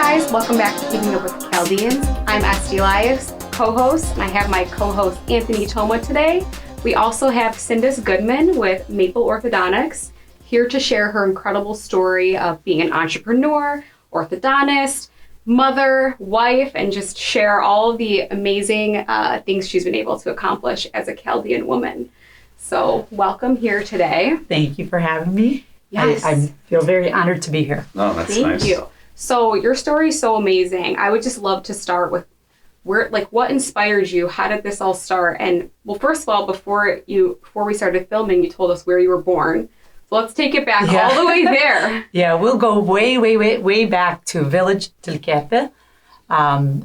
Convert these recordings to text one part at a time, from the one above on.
guys, welcome back to Keeping Up with the Chaldeans. I'm Esty Lives, co-host, and I have my co-host Anthony Toma today. We also have Sundus Goodman with Maple Orthodontics here to share her incredible story of being an entrepreneur, orthodontist, mother, wife, and just share all of the amazing things she's been able to accomplish as a Chaldean woman. So welcome here today. Thank you for having me. Yes. I feel very honored to be here. Oh, that's nice. Thank you. So your story is so amazing. I would just love to start with what inspired you? How did this all start? And well, first of all, before we started filming, you told us where you were born. So let's take it back all the way there. Yeah, we'll go way back to village Tilkepe,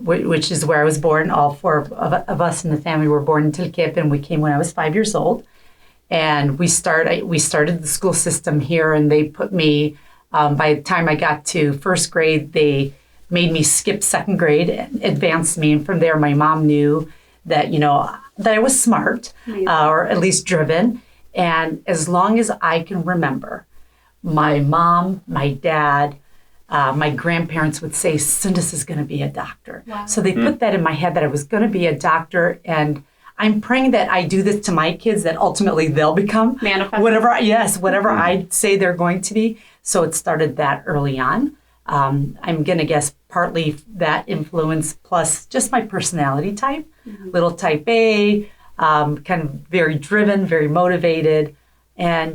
which is where I was born. All four of us in the family were born in Tilkepe, and we came when I was 5 years old. And we started the school system here, and they put me. By the time I got to first grade, they made me skip second grade and advanced me. And from there, my mom knew that, that I was smart, or at least driven. And as long as I can remember, my mom, my dad, my grandparents would say, Sundus is going to be a doctor. Wow. So they put that in my head that I was going to be a doctor. And I'm praying that I do this to my kids, that ultimately they'll become whatever I say they're going to be. So it started that early on. I'm going to guess partly that influence plus just my personality type, little type A, kind of very driven, very motivated. And,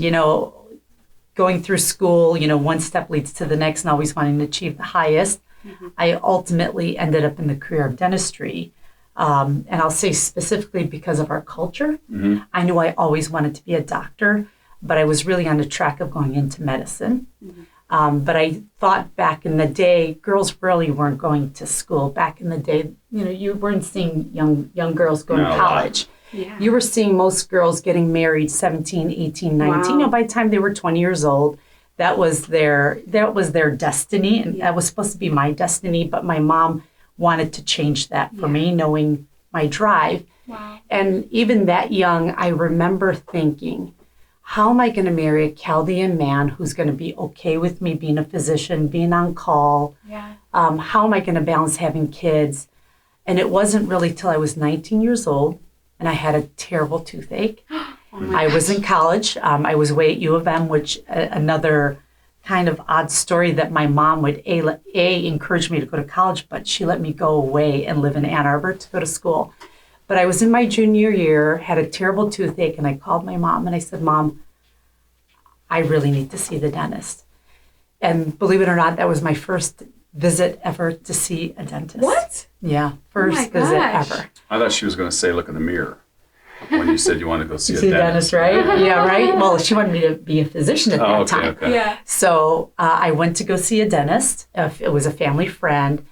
going through school, one step leads to the next and always wanting to achieve the highest. I ultimately ended up in the career of dentistry. And I'll say specifically because of our culture. I knew I always wanted to be a doctor, but I was really on the track of going into medicine. But I thought back in the day, girls really weren't going to school. Back in the day, you weren't seeing young girls going to college. Yeah. You were seeing most girls getting married 17, 18, 19. Wow. By the time they were 20 years old, that was their destiny. And that was supposed to be my destiny. But my mom wanted to change that for me, knowing my drive. Wow. And even that young, I remember thinking, how am I going to marry a Chaldean man who's going to be okay with me being a physician, being on call? Yeah. How am I going to balance having kids? And it wasn't really till I was 19 years old, and I had a terrible toothache. I was in college. I was away at U of M, which another kind of odd story that my mom would encourage me to go to college, but she let me go away and live in Ann Arbor to go to school. But I was in my junior year, had a terrible toothache, and I called my mom and I said, Mom, I really need to see the dentist. And believe it or not, that was my first visit ever to see a dentist. What? Yeah, first visit ever. I thought she was going to say, look in the mirror when you said you wanted to go see a dentist, right? Yeah, right? Well, she wanted me to be a physician at that time. Okay. Yeah. So I went to go see a dentist. It was a family friend.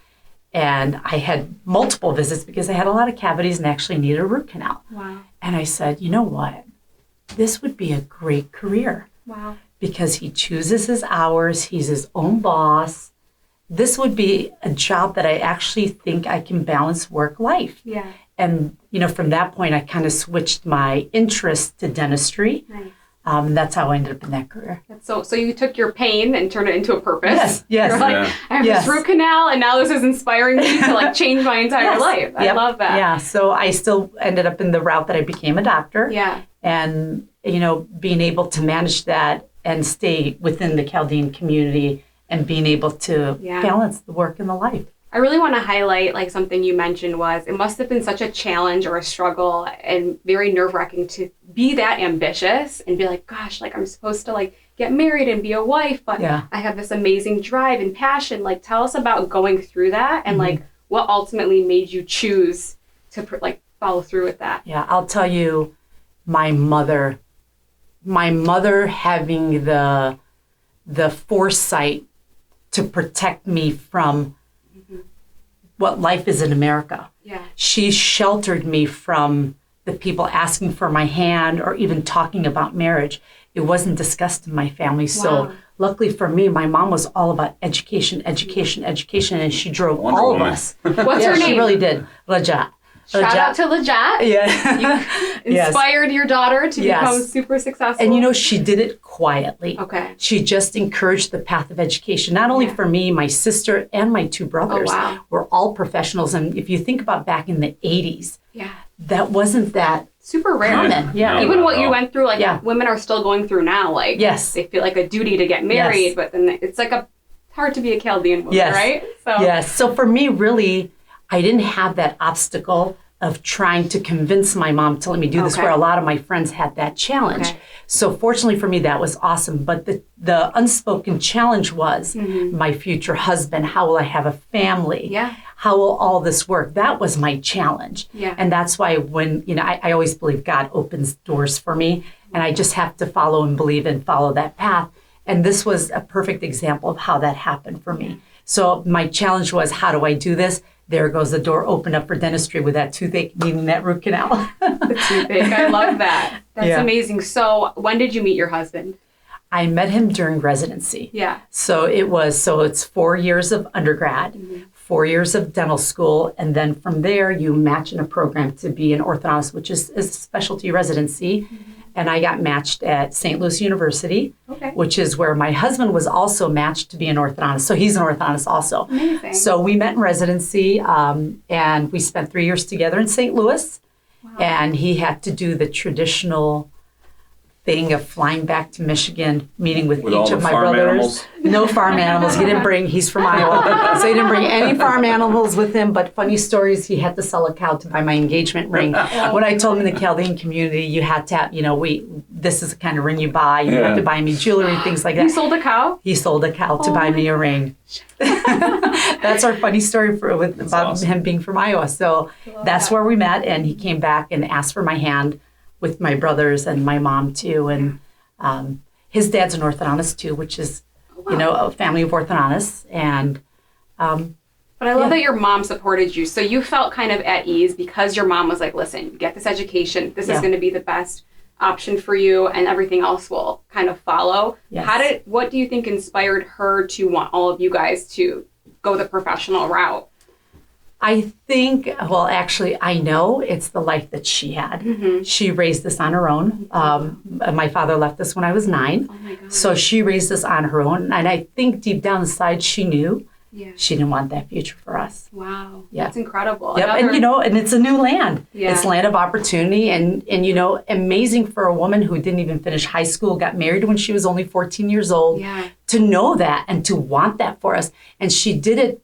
And I had multiple visits because I had a lot of cavities and actually needed a root canal. Wow. And I said, you know what? This would be a great career. Wow. Because he chooses his hours. He's his own boss. This would be a job that I actually think I can balance work-life. Yeah. And, from that point, I kind of switched my interest to dentistry. Nice. That's how I ended up in that career. So you took your pain and turned it into a purpose. Yes. You're like, I have this root canal, and now this is inspiring me to change my entire life. I love that. Yeah. So I still ended up in the route that I became a doctor. Yeah. And being able to manage that and stay within the Chaldean community and being able to balance the work and the life. I really want to highlight something you mentioned was it must have been such a challenge or a struggle and very nerve-wracking to be that ambitious and be like, gosh, I'm supposed to get married and be a wife, but I have this amazing drive and passion. Tell us about going through that and what ultimately made you choose to follow through with that. Yeah, I'll tell you, my mother having the foresight to protect me from what life is in America. Yeah. She sheltered me from the people asking for my hand or even talking about marriage. It wasn't discussed in my family. Wow. So luckily for me, my mom was all about education, and she drove all of us. What's her name? She really did. Raja. Shout out to Lajat. Yeah. You inspired your daughter to become super successful. And she did it quietly. Okay. She just encouraged the path of education, not only for me, my sister, and my two brothers. Oh, wow. We're all professionals. And if you think about back in the 80s, that wasn't that super rare. common. Yeah. Even what you went through, women are still going through now. Like, they feel like a duty to get married, but then it's like hard to be a Chaldean woman, right? So for me, really, I didn't have that obstacle of trying to convince my mom to let me do this, where a lot of my friends had that challenge. So fortunately for me, that was awesome. But the unspoken challenge was my future husband. How will I have a family? How will all this work? That was my challenge. And that's why when, I always believe God opens doors for me, and I just have to follow and believe and follow that path. And this was a perfect example of how that happened for me. So my challenge was, how do I do this? There goes the door open up for dentistry with that toothache needing that root canal. The toothache, I love that. That's amazing. So when did you meet your husband? I met him during residency. So it's 4 years of undergrad, 4 years of dental school, and then from there you match in a program to be an orthodontist, which is a specialty residency. And I got matched at St. Louis University, which is where my husband was also matched to be an orthodontist. So he's an orthodontist also. Amazing. So we met in residency, and we spent 3 years together in St. Louis. And he had to do the traditional thing of flying back to Michigan, meeting with each of my brothers. Animals? No farm animals. He's from Iowa, so he didn't bring any farm animals with him. But funny stories, he had to sell a cow to buy my engagement ring. When I told him in the Chaldean community, you had to have, this is the kind of ring you buy. You have to buy me jewelry, things like that. You sold a cow? He sold a cow to buy me a ring. That's our funny story about him being from Iowa. So that's where we met, and he came back and asked for my hand with my brothers and my mom too. And his dad's an orthodontist too, which is, a family of orthodontists. And but I love that your mom supported you. So you felt kind of at ease because your mom was like, listen, get this education. This is going to be the best option for you, and everything else will kind of follow. What do you think inspired her to want all of you guys to go the professional route? I think, I know it's the life that she had. She raised us on her own. My father left us when I was 9. Oh my God. So she raised us on her own. And I think deep down inside, she knew she didn't want that future for us. Wow. That's incredible. Yep. And it's a new land. It's land of opportunity. And amazing for a woman who didn't even finish high school, got married when she was only 14 years old, to know that and to want that for us. And she did it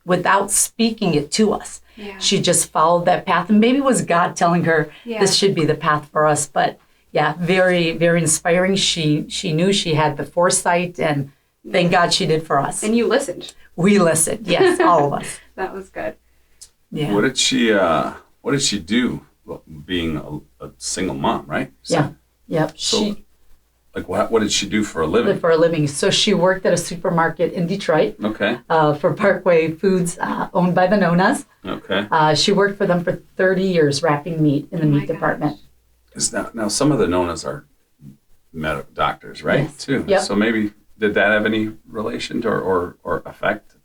without speaking it to us. She just followed that path, and maybe it was God telling her this should be the path for us. But very, very inspiring. She knew she had the foresight, and thank God she did for us. And you listened. We listened, yes, all of us. That was good. Yeah. What did she do being a single mom, right? So, Yep. So, what did she do for a living? So she worked at a supermarket in Detroit. Okay. For Parkway Foods, owned by the Nonas. Okay. She worked for them for 30 years wrapping meat in the meat department. Now some of the Nonas are doctors, right? Yes. Too. Yep. So maybe did that have any relation to or effect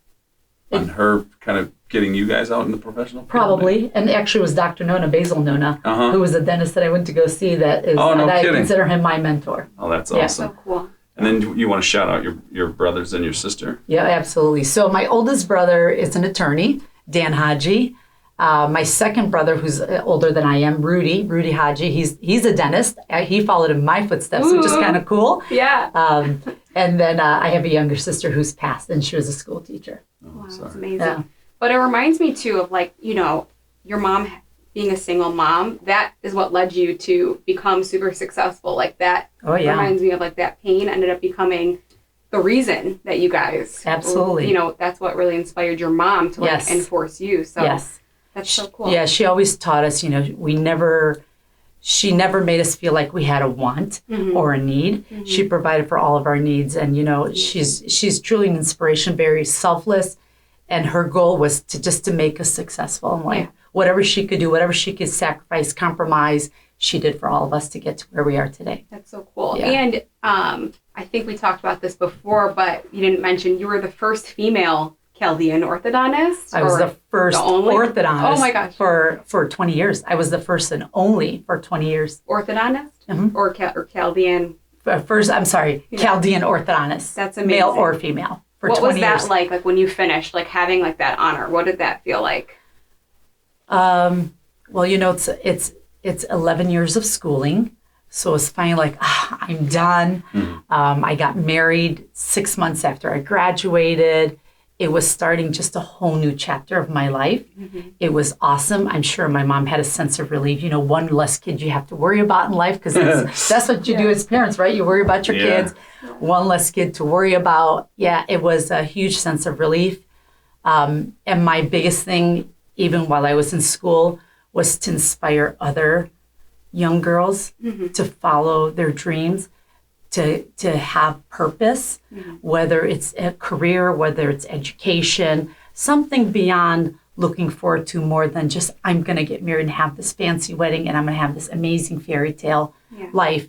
on her kind of getting you guys out in the professional field? Probably. And actually it was Dr. Nona, Basil Nona, who was a dentist that I went to go see that I consider him my mentor. Oh, that's awesome. So cool. And then you want to shout out your brothers and your sister? Yeah, absolutely. So my oldest brother is an attorney, Dan Haji. My second brother, who's older than I am, Rudy Haji, he's a dentist. He followed in my footsteps, which is kind of cool. Yeah. And then I have a younger sister who's passed, and she was a school teacher. Wow, that's amazing. Yeah. But it reminds me too of your mom being a single mom. That is what led you to become super successful. Like that reminds me of that pain ended up becoming the reason that you guys absolutely. That's what really inspired your mom to enforce you. So that's so cool. Yeah, she always taught us. She never made us feel like we had a want or a need. She provided for all of our needs, and she's truly an inspiration, very selfless, and her goal was to make us successful in life. Whatever she could do, whatever she could sacrifice, compromise, she did for all of us to get to where we are today. That's so cool. Yeah. And I think we talked about this before, but you didn't mention you were the first female Chaldean orthodontist? I was the first orthodontist oh my gosh. for 20 years. I was the first and only for 20 years. Orthodontist? Or Chaldean? First, I'm sorry, Chaldean orthodontist. That's amazing. Male or female for what 20 years. What was that like when you finished, like having like that honor? What did that feel like? Well, you know, it's 11 years of schooling. So it's finally like, I'm done. I got married 6 months after I graduated. It was starting just a whole new chapter of my life. It was awesome. I'm sure my mom had a sense of relief. You know, one less kid you have to worry about in life, because that's what you do as parents, right? You worry about your kids. One less kid to worry about. Yeah, it was a huge sense of relief. And my biggest thing, even while I was in school, was to inspire other young girls to follow their dreams, to have purpose, whether it's a career, whether it's education, something beyond looking forward to more than just, I'm going to get married and have this fancy wedding and I'm going to have this amazing fairy tale life.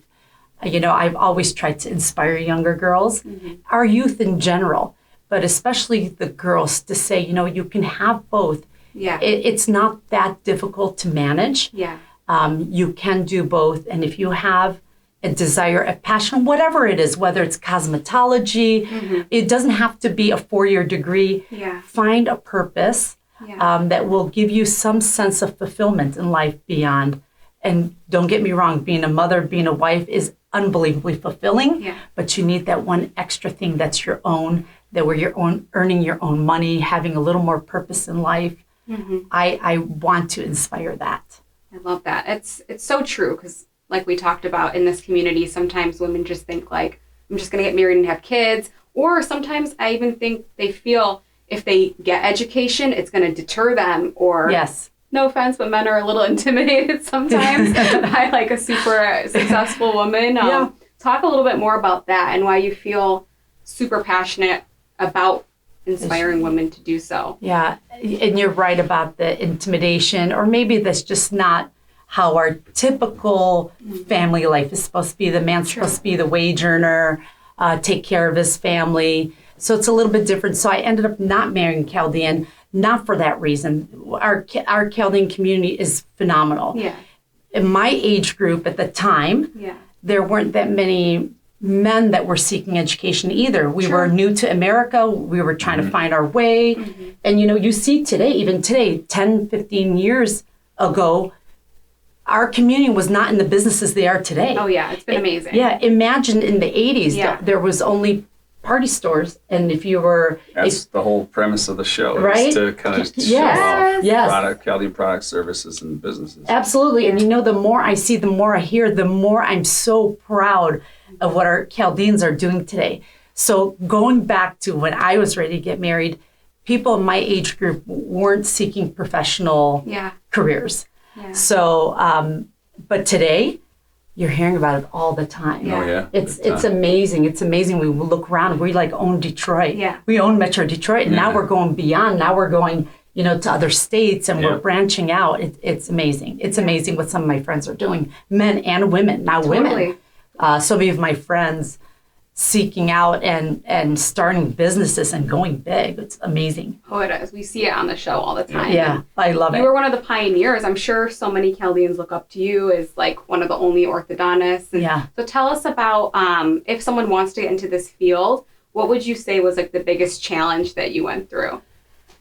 You know, I've always tried to inspire younger girls, our youth in general, but especially the girls, to say, you know, you can have both. It's not that difficult to manage. You can do both. And if you have a desire, a passion, whatever it is, whether it's cosmetology, it doesn't have to be a 4-year degree. Find a purpose that will give you some sense of fulfillment in life beyond. And don't get me wrong, being a mother, being a wife is unbelievably fulfilling, but you need that one extra thing that's your own, that where you're earning your own money, having a little more purpose in life. I want to inspire that. I love that. It's so true, because like we talked about in this community, sometimes women just think like, I'm just going to get married and have kids. Or sometimes I even think they feel if they get education, it's going to deter them. Or no offense, but men are a little intimidated sometimes by like a super successful woman. Talk a little bit more about that and why you feel super passionate about inspiring women to do so. Yeah, and you're right about the intimidation, or maybe that's just not how our typical family life is supposed to be. The man's supposed to be the wage earner, take care of his family. So it's a little bit different. So I ended up not marrying Chaldean, not for that reason. Our Chaldean community is phenomenal. In my age group at the time, there weren't that many men that were seeking education either. We were new to America. We were trying to find our way. And, you know, you see today, even today, 10, 15 years ago, our community was not in the businesses they are today. Oh, yeah. It's been amazing. Yeah. Imagine in the 80s, there was only party stores. And if you were... That's the whole premise of the show, right? Is to kind of show off Chaldean product services and businesses. Absolutely. And, you know, the more I see, the more I hear, the more I'm so proud of what our Chaldeans are doing today. So going back to when I was ready to get married, people in my age group weren't seeking professional careers. So, but today, you're hearing about it all the time. It's amazing. It's amazing. We look around, we like own Detroit. We own Metro Detroit, and now we're going beyond. Now we're going, you know, to other states, and we're branching out. It's amazing. It's amazing what some of my friends are doing, men and women. Now women. So many of my friends seeking out and starting businesses and going big. It's amazing. Oh, it is. We see it on the show all the time. Yeah, I love it. You were one of the pioneers. I'm sure so many Chaldeans look up to you as like one of the only orthodontists. And so tell us about if someone wants to get into this field, what would you say was like the biggest challenge that you went through?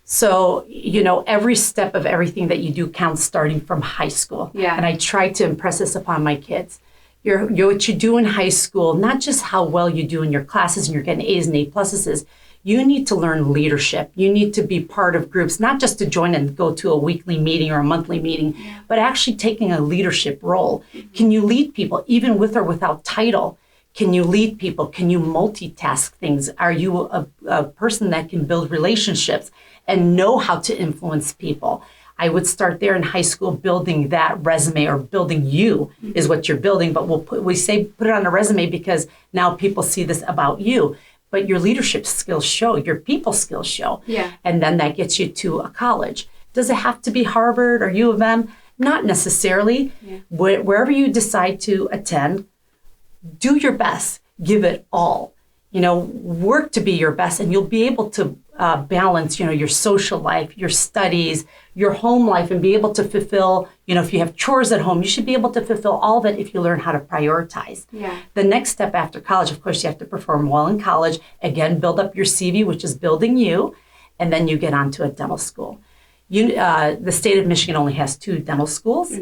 So, you know, every step of everything that you do counts, starting from high school. And I try to impress this upon my kids. What you do in high school, not just how well you do in your classes and you're getting A's and A+s, is you need to learn leadership. You need to be part of groups, not just to join and go to a weekly meeting or a monthly meeting, but actually taking a leadership role. Can you lead people, even with or without title? Can you lead people? Can you multitask things? Are you a person that can build relationships and know how to influence people? I would start there in high school, building that resume, or building you is what you're building. But we say put it on a resume because now people see this about you. But your leadership skills show, your people skills show. And then that gets you to a college. Does it have to be Harvard or U of M? Not necessarily. Wherever you decide to attend, do your best. Give it all. You know, work to be your best, and you'll be able to balance, your social life, your studies, your home life, and be able to fulfill, if you have chores at home, you should be able to fulfill all of it if you learn how to prioritize. Yeah. The next step after college, of course, you have to perform well in college. Again, build up your CV, which is building you, and then you get onto a dental school. The state of Michigan only has 2 dental schools,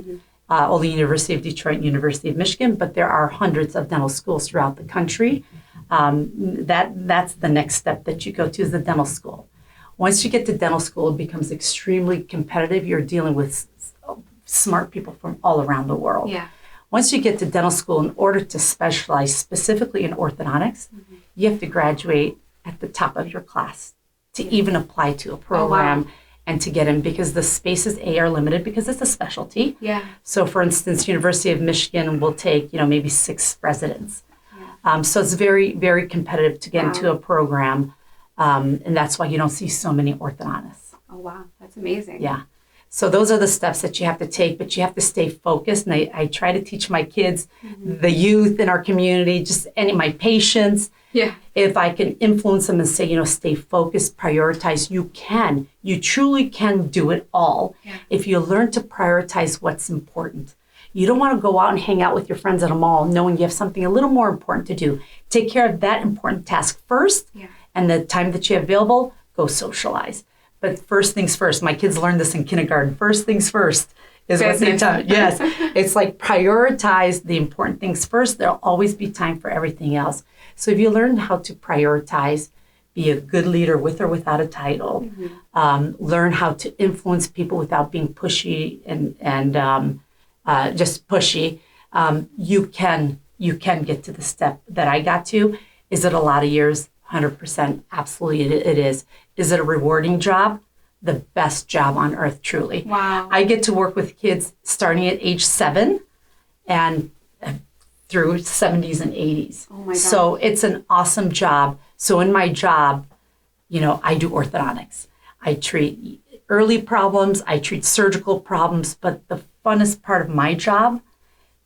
only University of Detroit and University of Michigan, but there are hundreds of dental schools throughout the country. That's the next step that you go to, is the dental school. Once you get to dental school, it becomes extremely competitive. You're dealing with smart people from all around the world. Yeah. Once you get to dental school, in order to specialize specifically in orthodontics, you have to graduate at the top of your class to even apply to a program. Oh, wow. And to get in, because the spaces are limited because it's a specialty. Yeah. So for instance, University of Michigan will take, maybe 6 residents. Yeah. So it's very, very competitive to get into a program. And that's why you don't see so many orthodontists. Oh, wow. That's amazing. Yeah. So those are the steps that you have to take, but you have to stay focused. And I try to teach my kids, the youth in our community, just my patients. Yeah. If I can influence them and say, stay focused, prioritize, you truly can do it all. Yeah. If you learn to prioritize what's important. You don't want to go out and hang out with your friends at a mall knowing you have something a little more important to do. Take care of that important task first, and the time that you have available, go socialize. But first things first. My kids learned this in kindergarten. First things first is what they tell me. Yes. It's like prioritize the important things first. There'll always be time for everything else. So if you learn how to prioritize, be a good leader with or without a title, learn how to influence people without being pushy and just pushy, you can get to the step that I got to. Is it a lot of years? 100%. Absolutely, it is. Is it a rewarding job? The best job on earth, truly. Wow. I get to work with kids starting at age 7 and through 70s and 80s. Oh my God. So it's an awesome job. So in my job, I do orthodontics. I treat early problems, I treat surgical problems, but the funnest part of my job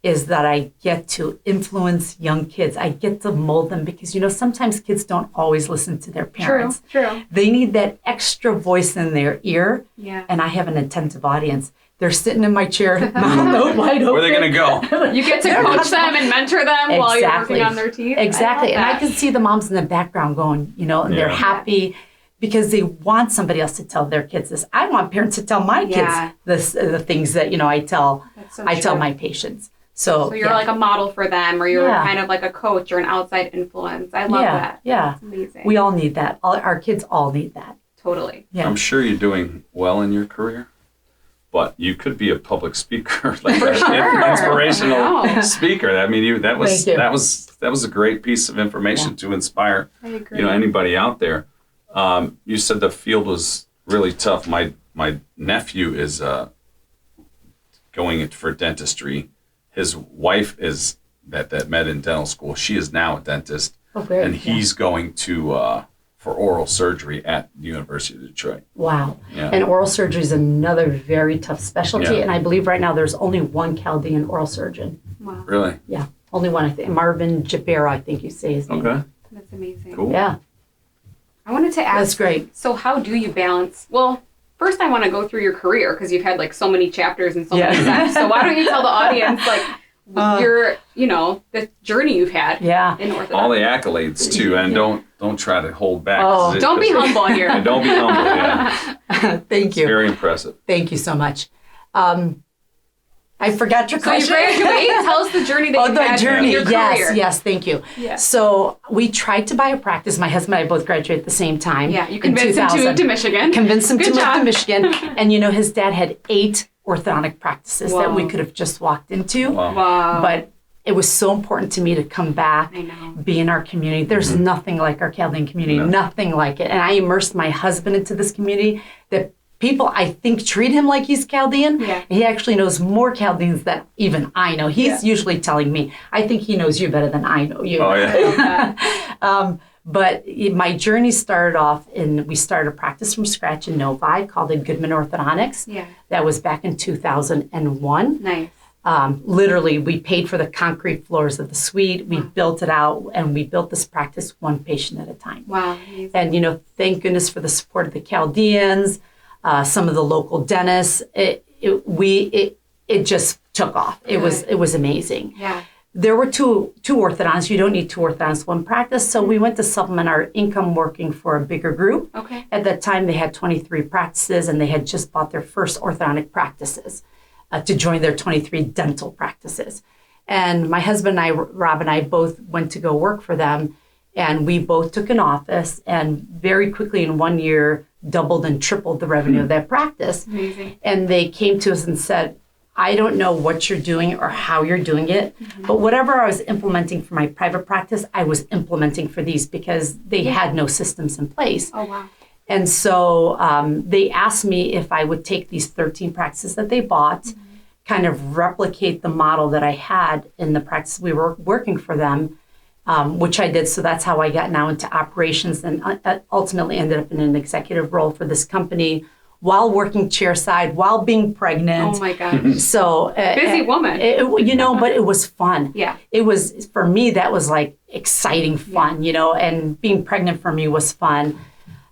is that I get to influence young kids. I get to mold them because, sometimes kids don't always listen to their parents. True. They need that extra voice in their ear. Yeah. And I have an attentive audience. They're sitting in my chair, mouth wide open. Where are they going to go? You get to coach them and mentor them while you're working on their teeth. Exactly. And I can see the moms in the background going, and they're happy because they want somebody else to tell their kids this. I want parents to tell my kids the things that, I tell my patients. So you're like a model for them, or you're kind of like a coach or an outside influence. I love that. Yeah. It's amazing. We all need that. Our kids all need that. Totally. Yeah. I'm sure you're doing well in your career, but you could be a public speaker, like an inspirational speaker. I mean, that was a great piece of information to inspire anybody out there. You said the field was really tough. My nephew is going for dentistry. His wife is that met in dental school. She is now a dentist, and he's going to for oral surgery at the University of Detroit. Wow! Yeah. And oral surgery is another very tough specialty, and I believe right now there's only one Chaldean oral surgeon. Wow! Really? Yeah, only one. I think Marvin Jabera, I think you say his name. Okay. That's amazing. Cool. Yeah. I wanted to ask. That's great. So how do you balance? Well, first I want to go through your career because you've had like so many chapters and so many steps. So why don't you tell the audience your the journey you've had in orthodontics? All the accolades too, and don't try to hold back. Don't be humble here. And don't be humble. Yeah. Thank you. It's very impressive. Thank you so much. I forgot your question. So you graduate. Tell us the journey that you had in your career. Yes, thank you. Yeah. So we tried to buy a practice. My husband and I both graduated at the same time. Yeah, you convinced him to move to Michigan. Convinced him to move to Michigan. And his dad had 8 orthodontic practices that we could have just walked into. Wow. But it was so important to me to come back, be in our community. There's nothing like our Chaldean community, nothing like it. And I immersed my husband into this community that people, I think, treat him like he's Chaldean. Yeah. He actually knows more Chaldeans than even I know. He's usually telling me, I think he knows you better than I know you. Oh, yeah. But my journey started off we started a practice from scratch in Novi called Goodman Orthodontics. Yeah. That was back in 2001. Nice. Literally, we paid for the concrete floors of the suite. We built it out, and we built this practice one patient at a time. Wow. Amazing. And, thank goodness for the support of the Chaldeans, some of the local dentists. It just took off. It was amazing. Yeah. There were two orthodontists. You don't need two orthodontists, one practice. So we went to supplement our income working for a bigger group. Okay. At that time, they had 23 practices, and they had just bought their first orthodontic practices to join their 23 dental practices. And my husband and I, Rob and I, both went to go work for them. And we both took an office, and very quickly in 1 year, doubled and tripled the revenue of that practice. Amazing. And they came to us and said, I don't know what you're doing or how you're doing it, but whatever I was implementing for my private practice, I was implementing for these because they had no systems in place. Oh, wow. And so they asked me if I would take these 13 practices that they bought, kind of replicate the model that I had in the practice we were working for them, which I did. So that's how I got now into operations and ultimately ended up in an executive role for this company while working chairside, while being pregnant. Oh my gosh. So busy woman. But it was fun. Yeah. It was, for me, that was like exciting fun, and being pregnant for me was fun.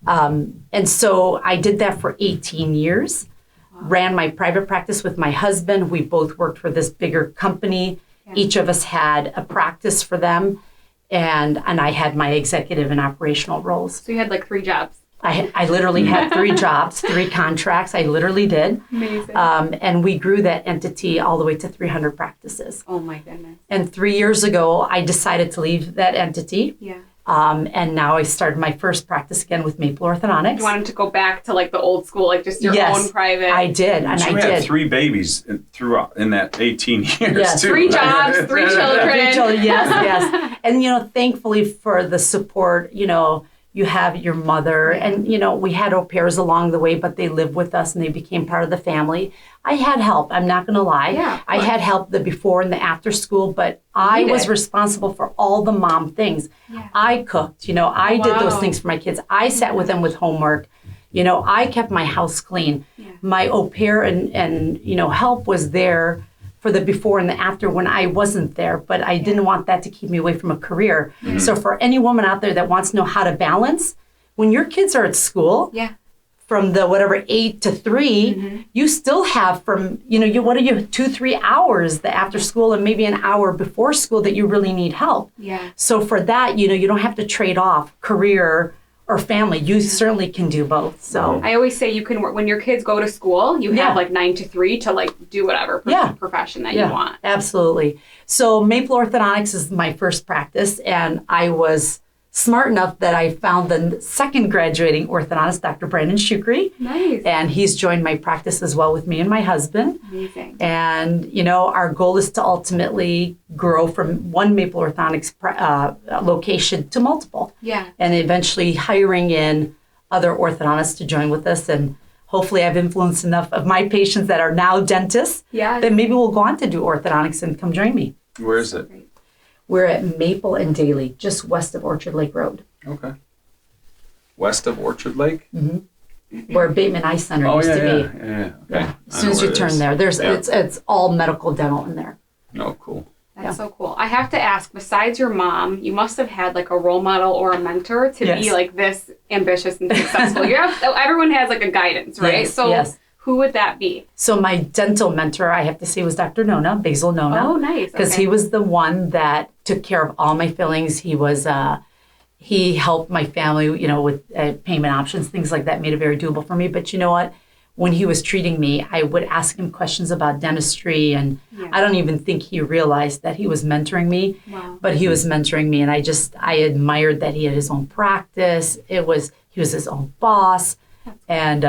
And so I did that for 18 years, ran my private practice with my husband. We both worked for this bigger company. Yeah. Each of us had a practice for them, and I had my executive and operational roles. So you had like 3 jobs. I literally had 3 jobs, 3 contracts. I literally did. Amazing. And we grew that entity all the way to 300 practices. Oh my goodness. And 3 years ago, I decided to leave that entity. Yeah. And now I started my first practice again with Maple Orthodontics. You wanted to go back to like the old school, like just your own private. I did, and so I you did. had 3 babies throughout in that 18 years Yes. too. 3 jobs, 3 children. 3 children, yes. And thankfully for the support, you have your mother, and we had au pairs along the way, but they lived with us and they became part of the family. I had help, I'm not going to lie. Yeah, I had help the before and the after school, but I was responsible for all the mom things. Yeah. I cooked, I did those things for my kids. I sat with them with homework. I kept my house clean. Yeah. My au pair and help was there for the before and the after when I wasn't there, but I didn't want that to keep me away from a career. Mm-hmm. So for any woman out there that wants to know how to balance, when your kids are at school, from the 8 to 3, you still have from, 2-3 hours the after school and maybe an hour before school that you really need help. Yeah. So for that, you don't have to trade off career or family. You certainly can do both. So I always say you can work when your kids go to school, you have like 9 to 3 to like do whatever profession that you want. Absolutely. So Maple Orthodontics is my first practice, and I was smart enough that I found the second graduating orthodontist, Dr. Brandon Shoukri. Nice. And he's joined my practice as well with me and my husband. Amazing. And, our goal is to ultimately grow from one Maple Orthodontics location to multiple. Yeah. And eventually hiring in other orthodontists to join with us. And hopefully I've influenced enough of my patients that are now dentists that maybe will go on to do orthodontics and come join me. Where is it? We're at Maple and Daly, just west of Orchard Lake Road. Okay. West of Orchard Lake? Mm-hmm. Where Bateman Eye Center used to be. Yeah. Okay. As soon as you turn there, it's all medical dental in there. Oh, cool. That's so cool. I have to ask, besides your mom, you must have had like a role model or a mentor to be like this ambitious and successful. Everyone has like a guidance, right? Yes. So who would that be? So my dental mentor, I have to say, was Dr. Nona, Basil Nona. Oh, nice. Because he was the one that took care of all my fillings. He helped my family, with payment options, things like that, made it very doable for me. But you know what? When he was treating me, I would ask him questions about dentistry, and I don't even think he realized that he was mentoring me. Wow. But he was mentoring me, and I admired that he had his own practice. He was his own boss. And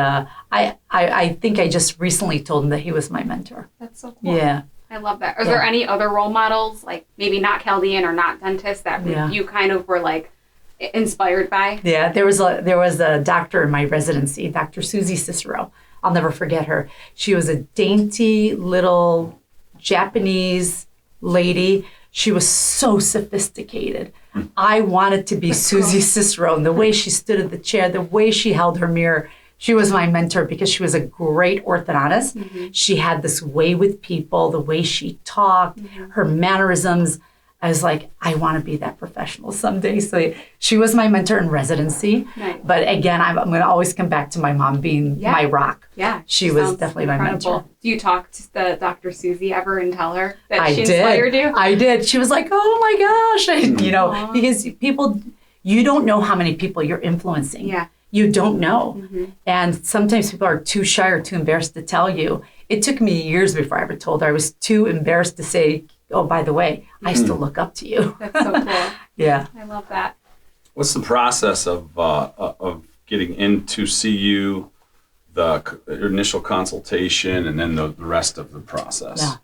I think I just recently told him that he was my mentor. That's so cool. Yeah. I love that. Are there any other role models, like maybe not Chaldean or not dentist, that you kind of were like inspired by? Yeah, there was a doctor in my residency, Dr. Susie Cicero. I'll never forget her. She was a dainty little Japanese lady. She was so sophisticated. I wanted to be Susie Cicero, and the way she stood at the chair, the way she held her mirror, She was my mentor because she was a great orthodontist. Mm-hmm. She had this way with people, the way she talked, Mm-hmm. her mannerisms. I was like, I want to be that professional someday. So she was my mentor in residency. Nice. But again, I'm going to always come back to my mom being my rock. Yeah. She was definitely my mentor. Do you talk to the Dr. Susie ever and tell her that she did. inspired you? I did. She was like, oh my gosh. You know, because people, you don't know how many people you're influencing. Yeah. You don't know. Mm-hmm. And sometimes people are too shy or too embarrassed to tell you. It took me years before I ever told her. I was too embarrassed to say, oh, by the way, I still look up to you. That's so cool. Yeah. I love that. What's the process of getting in to see you, the initial consultation, and then the rest of the process? Yeah.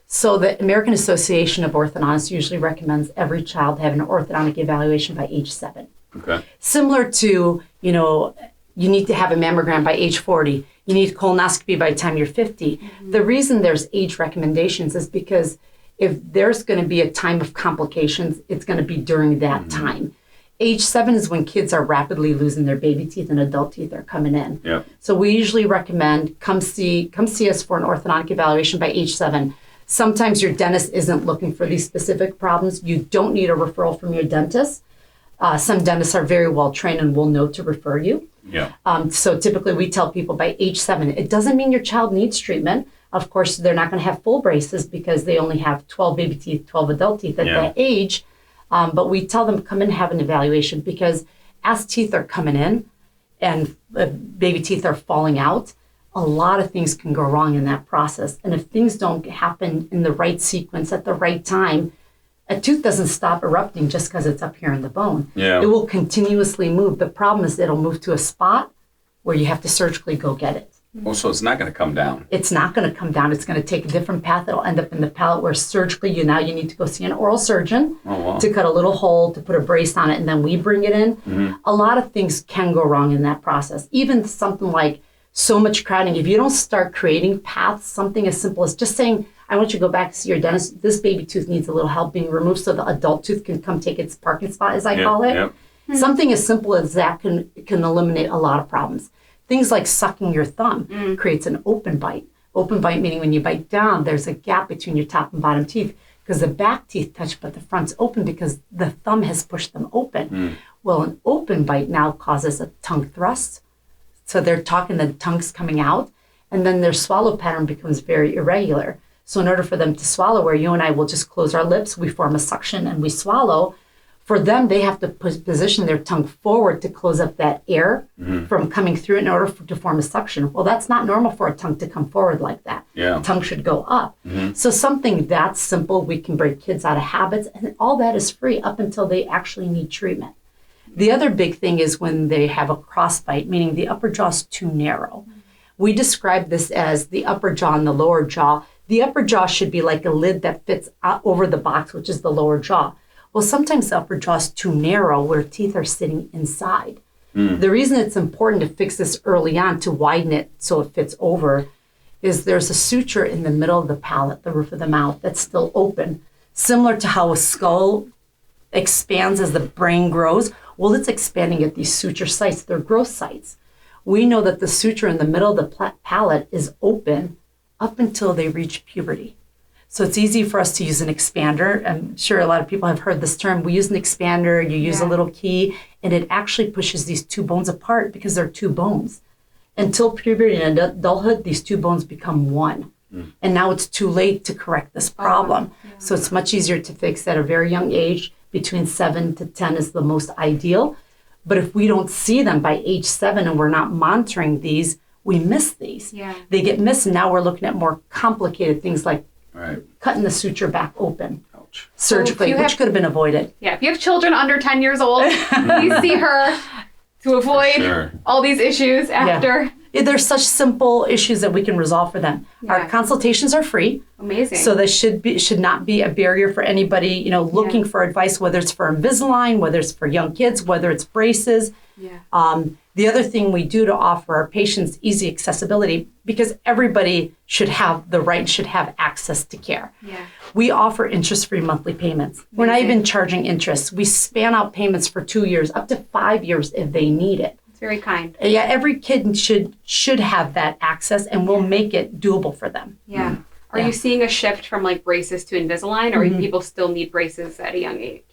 So the American Association of Orthodontists usually recommends every child have an orthodontic evaluation by age 7. Okay. Similar to, you know, you need to have a mammogram by age 40. You need colonoscopy by the time you're 50. Mm-hmm. The reason there's age recommendations is because if there's going to be a time of complications, it's going to be during that time. Age 7 is when kids are rapidly losing their baby teeth and adult teeth are coming in. Yep. So we usually recommend come see us for an orthodontic evaluation by age 7. Sometimes your dentist isn't looking for these specific problems. You don't need a referral from your dentist. Some dentists are very well trained and will know to refer you. Yeah. So typically we tell people by age 7, it doesn't mean your child needs treatment. Of course, they're not going to have full braces because they only have 12 baby teeth, 12 adult teeth at that age. But we tell them come and have an evaluation because as teeth are coming in and baby teeth are falling out, a lot of things can go wrong in that process. And if things don't happen in the right sequence at the right time, a tooth doesn't stop erupting just because it's up here in the bone. Yeah. It will continuously move. The problem is it'll move to a spot where you have to surgically go get it. Oh, so it's not going to come down. It's not going to come down. It's going to take a different path. It'll end up in the palate where surgically you need to go see an oral surgeon to cut a little hole, to put a brace on it, and then we bring it in. Mm-hmm. A lot of things can go wrong in that process. Even something like so much crowding. If you don't start creating paths, something as simple as just saying, I want you to go back to see your dentist. This baby tooth needs a little help being removed so the adult tooth can come take its parking spot, as I call it. Yep. Something as simple as that can eliminate a lot of problems. Things like sucking your thumb creates an open bite. Open bite meaning when you bite down, there's a gap between your top and bottom teeth because the back teeth touch, but the front's open because the thumb has pushed them open. Well, an open bite now causes a tongue thrust. So they're talking, the tongue's coming out, and then their swallow pattern becomes very irregular. So in order for them to swallow, where you and I will just close our lips, we form a suction and we swallow. For them, they have to position their tongue forward to close up that air from coming through in order to form a suction. Well, that's not normal for a tongue to come forward like that. Yeah. The tongue should go up. So something that simple, we can break kids out of habits, and all that is free up until they actually need treatment. The other big thing is when they have a crossbite, meaning the upper jaw is too narrow. We describe this as the upper jaw and the lower jaw. The upper jaw should be like a lid that fits over the box, which is the lower jaw. Well, sometimes the upper jaw is too narrow where teeth are sitting inside. The reason it's important to fix this early on to widen it so it fits over is there's a suture in the middle of the palate, the roof of the mouth, that's still open. Similar to how a skull expands as the brain grows. Well, it's expanding at these suture sites. They're growth sites. We know that the suture in the middle of the palate is open up until they reach puberty. So it's easy for us to use an expander. I'm sure a lot of people have heard this term. We use an expander, you use a little key, and it actually pushes these two bones apart because they're two bones. Until puberty and adulthood, these two bones become one. And now it's too late to correct this problem. So it's much easier to fix at a very young age. Between 7 to 10 is the most ideal. But if we don't see them by age 7 and we're not monitoring these, we miss these. They get missed, and now we're looking at more complicated things like cutting the suture back open surgically, which could have been avoided. Yeah, if you have children under 10 years old, please see her to avoid all these issues after. There's such simple issues that we can resolve for them. Our consultations are free. Amazing. So this should not be a barrier for anybody, looking for advice, whether it's for Invisalign, whether it's for young kids, whether it's braces. The other thing we do to offer our patients easy accessibility, because everybody should have access to care. We offer interest-free monthly payments. We're not even charging interest. We span out payments for 2 years, up to 5 years if they need it. It's very kind. Yeah, every kid should have that access, and we'll make it doable for them. Yeah. Are you seeing a shift from like braces to Invisalign, or people still need braces at a young age?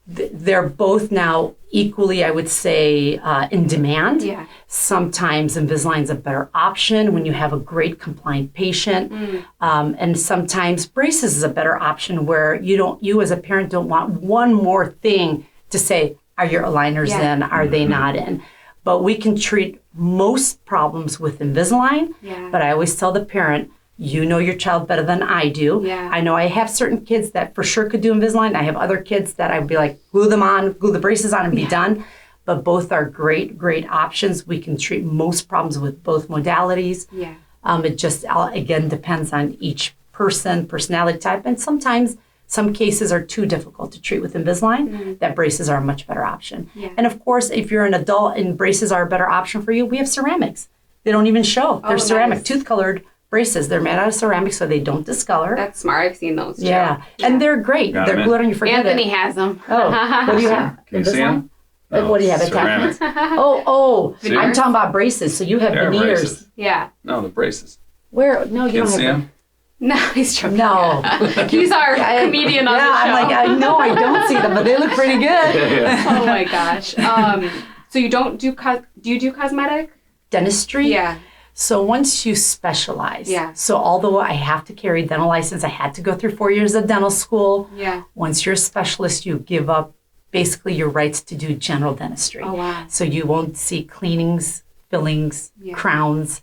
They're both now equally, I would say, in demand. Yeah. Sometimes Invisalign's a better option when you have a great compliant patient. And sometimes braces is a better option where you as a parent don't want one more thing to say, are your aligners in? Are they not in? But we can treat most problems with Invisalign. Yeah. But I always tell the parent, you know your child better than I do. Yeah. I know I have certain kids that for sure could do Invisalign. I have other kids that I'd be like, glue the braces on and be done. But both are great, great options. We can treat most problems with both modalities. Yeah. It just, again, depends on each person, personality type. And sometimes some cases are too difficult to treat with Invisalign, that braces are a much better option. Yeah. And of course, if you're an adult and braces are a better option for you, we have ceramics. They don't even show. They're ceramic, tooth-colored braces. They're made out of ceramic so they don't discolor. That's smart. I've seen those too. Yeah. And they're great. They're glued on, you forget Anthony it. has them. Oh, what do you have? Can you see them? What do you have? Ceramic. I'm talking about braces. So you have They're veneers. braces. Yeah. No, the braces. Where? No, you Can you don't see have them? No, he's joking. No. He's our comedian on the show. I'm like, I know I don't see them, but they look pretty good. Oh my gosh. So you don't do, do you do cosmetic? Dentistry? Yeah. So once you specialize, Yeah. so although I have to carry a dental license, I had to go through 4 years of dental school. Yeah. Once you're a specialist, you give up basically your rights to do general dentistry. Oh, wow. So you won't see cleanings, fillings, crowns,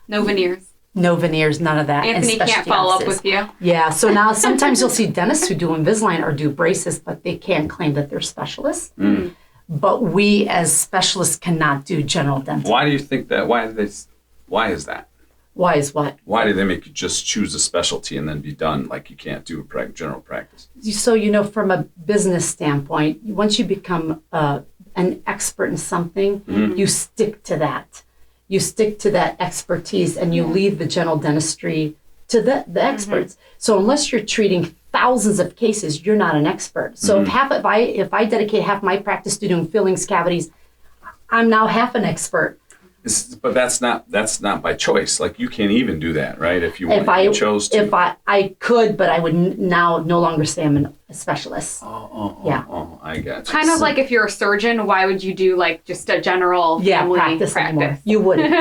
No veneers. no veneers, none of that. and Anthony can't specialty follow up offices. with you. Yeah, so now sometimes you'll see dentists who do Invisalign or do braces, but they can't claim that they're specialists. But we as specialists cannot do general dentistry. Why do you think that? Why is that? Why is what? Why do they make you just choose a specialty and then be done like you can't do a general practice? So, from a business standpoint, once you become an expert in something, you stick to that. You stick to that expertise and you leave the general dentistry to the experts. So unless you're treating thousands of cases, you're not an expert. So if I dedicate half my practice to doing fillings, cavities, I'm now half an expert. But that's not by choice. Like you can't even do that, right? If you chose to. If I could, but I would now no longer say I'm a specialist. Oh, I got you. Kind of like if you're a surgeon, why would you do like just a general family practice anymore? You wouldn't.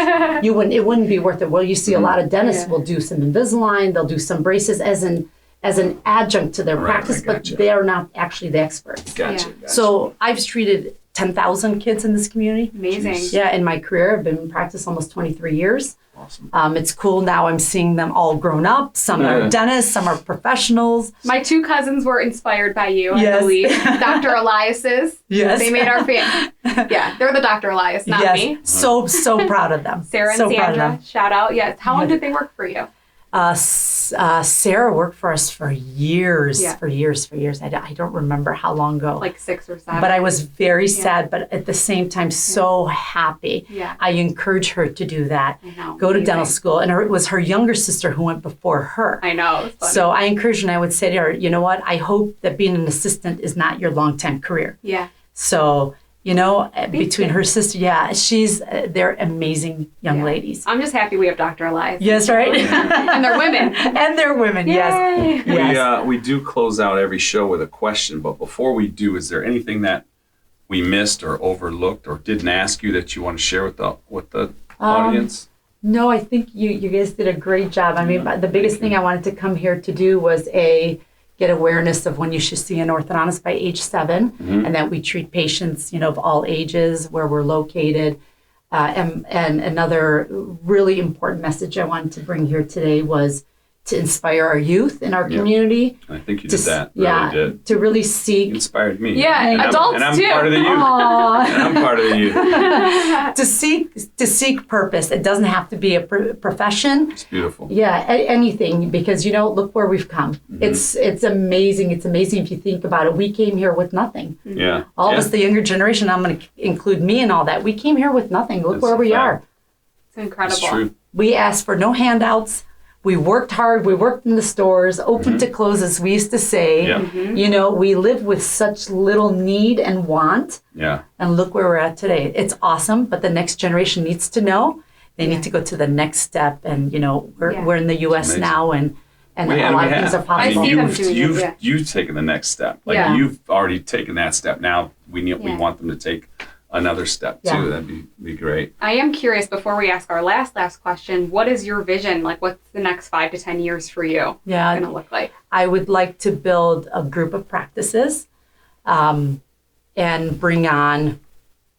It wouldn't be worth it. Well, you see a lot of dentists will do some Invisalign, they'll do some braces as an adjunct to their practice, but they are not actually the experts. Gotcha. So I've treated 10,000 kids in this community. Amazing. Jeez. Yeah, in my career, I've been in practice almost 23 years. Awesome. It's cool now. I'm seeing them all grown up. Some are dentists, some are professionals. My two cousins were inspired by you, I believe. Dr. Elias's. Yes. They made our family. Yeah, they're the Dr. Elias, not me. So proud of them. Sarah and Sandra, shout out. Yes. How long did they work for you? Sarah worked for us for years, for years. I don't remember how long ago. Like 6 or 7. But I was very sad, but at the same time, so happy. Yeah. I encourage her to do that. I know. Go to dental school. And it was her younger sister who went before her. I know. It's funny. So I encouraged her and I would say to her, you know what? I hope that being an assistant is not your long-time career. Yeah. So, between her sister, they're amazing young ladies. I'm just happy we have Dr. Elias. Yes, right? And they're women. And they're women, yes. We do close out every show with a question, but before we do, is there anything that we missed or overlooked or didn't ask you that you want to share with the audience? No, I think you guys did a great job. I mean, the biggest thing I wanted to come here to do was get awareness of when you should see an orthodontist by age 7, and that we treat patients, of all ages, where we're located. And another really important message I wanted to bring here today was to inspire our youth in our community. I think you did that. Did. To really seek. You inspired me. Yeah, and adults I'm too. Part of the youth. And I'm part of the youth. to seek purpose. It doesn't have to be a profession. It's beautiful. Yeah, anything, because look where we've come. It's amazing. It's amazing if you think about it. We came here with nothing. Yeah. All of us, the younger generation, I'm going to include me and all that. We came here with nothing. Look That's where we fact. are. It's incredible. It's true. We asked for no handouts. We worked hard. We worked in the stores, open to close, as we used to say. Yep. You know, we live with such little need and want. Yeah. And look where we're at today. It's awesome, but the next generation needs to know. They need to go to the next step. And, you know, we're in the U.S. now, and a lot of things are possible. I see them doing it, you've taken the next step. Like you've already taken that step. Now we want them to take another step too. That'd be great. I am curious, before we ask our last question, what is your vision? Like, what's the next 5 to 10 years for you going to look like? I would like to build a group of practices and bring on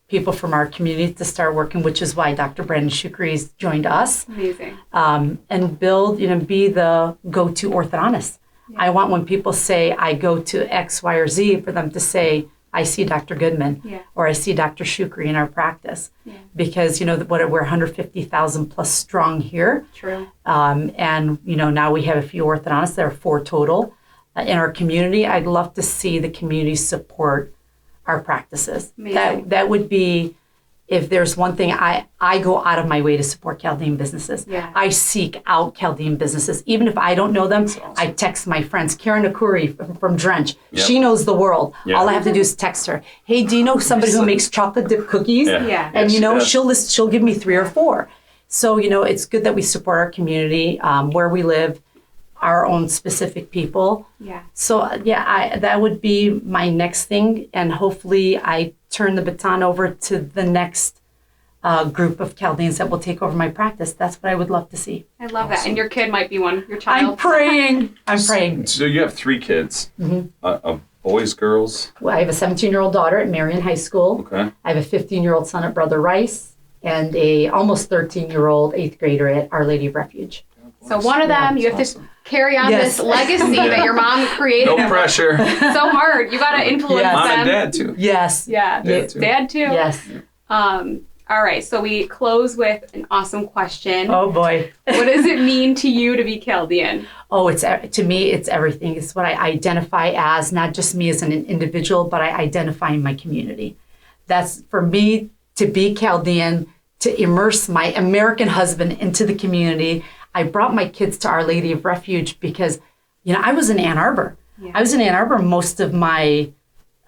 people from our community to start working, which is why Dr. Brandon Shoukri has joined us. Amazing. And build, be the go-to orthodontist. Yeah. I want when people say, I go to X, Y, or Z, for them to say, I see Dr. Goodman or I see Dr. Shoukri in our practice. Yeah. Because, we're 150,000 plus strong here. True. And, now we have a few orthodontists. There are 4 total in our community. I'd love to see the community support our practices. Amazing. That would be, if there's one thing, I go out of my way to support Chaldean businesses. Yeah. I seek out Chaldean businesses. Even if I don't know them, awesome. I text my friends. Karen Akuri from Drench. Yep. She knows the world. Yep. All I have to do is text her. Hey, do you know somebody who makes chocolate dip cookies? Yeah. And she'll give me 3 or 4. So, it's good that we support our community, where we live, our own specific people. Yeah. So that would be my next thing, and hopefully I turn the baton over to the next group of Chaldeans that will take over my practice. That's what I would love to see. I love that, and your kid might be one. Your child. I'm praying. So you have 3 kids, boys, girls. Well, I have a 17-year-old daughter at Marion High School. Okay. I have a 15-year-old son at Brother Rice, and a almost 13-year-old 8th grader at Our Lady of Refuge. So one of them, you have to carry on this legacy that your mom created. No pressure. So hard. You got to influence them. Mom and dad too. Yes. Yeah. Dad too. Yes. All right. So we close with an awesome question. Oh boy. What does it mean to you to be Chaldean? Oh, to me, it's everything. It's what I identify as, not just me as an individual, but I identify in my community. That's, for me, to be Chaldean, to immerse my American husband into the community. I brought my kids to Our Lady of Refuge because, I was in Ann Arbor. Yeah. I was in Ann Arbor most of my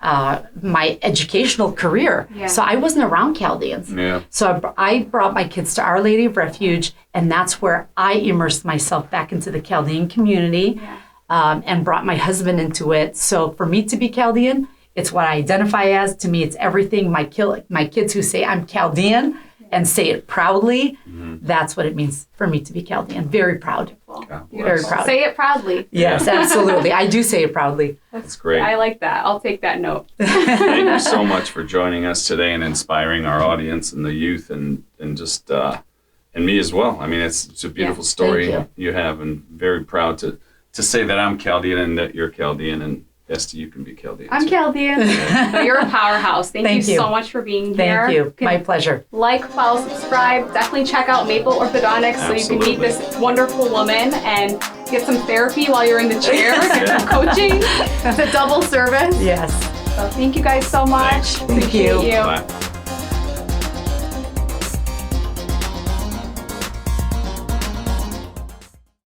my educational career. Yeah. So I wasn't around Chaldeans. Yeah. So I brought my kids to Our Lady of Refuge, and that's where I immersed myself back into the Chaldean community, and brought my husband into it. So for me to be Chaldean, it's what I identify as. To me, it's everything. My kids who say I'm Chaldean and say it proudly, that's what it means for me to be Chaldean. Very proud. Very proud. Say it proudly. Yes, absolutely. I do say it proudly. That's great. I like that. I'll take that note. Thank you so much for joining us today and inspiring our audience and the youth and just and me as well. I mean, it's a beautiful story you have, and very proud to say that I'm Chaldean and that you're Chaldean, and Esty, you can be Chaldean. I'm Chaldean. But you're a powerhouse. Thank you so much for being here. Thank you. My pleasure. Like, follow, subscribe. Definitely check out Maple Orthodontics so you can meet this wonderful woman and get some therapy while you're in the chair, get some coaching. It's a double service. Yes. So thank you guys so much. Thank you. Bye.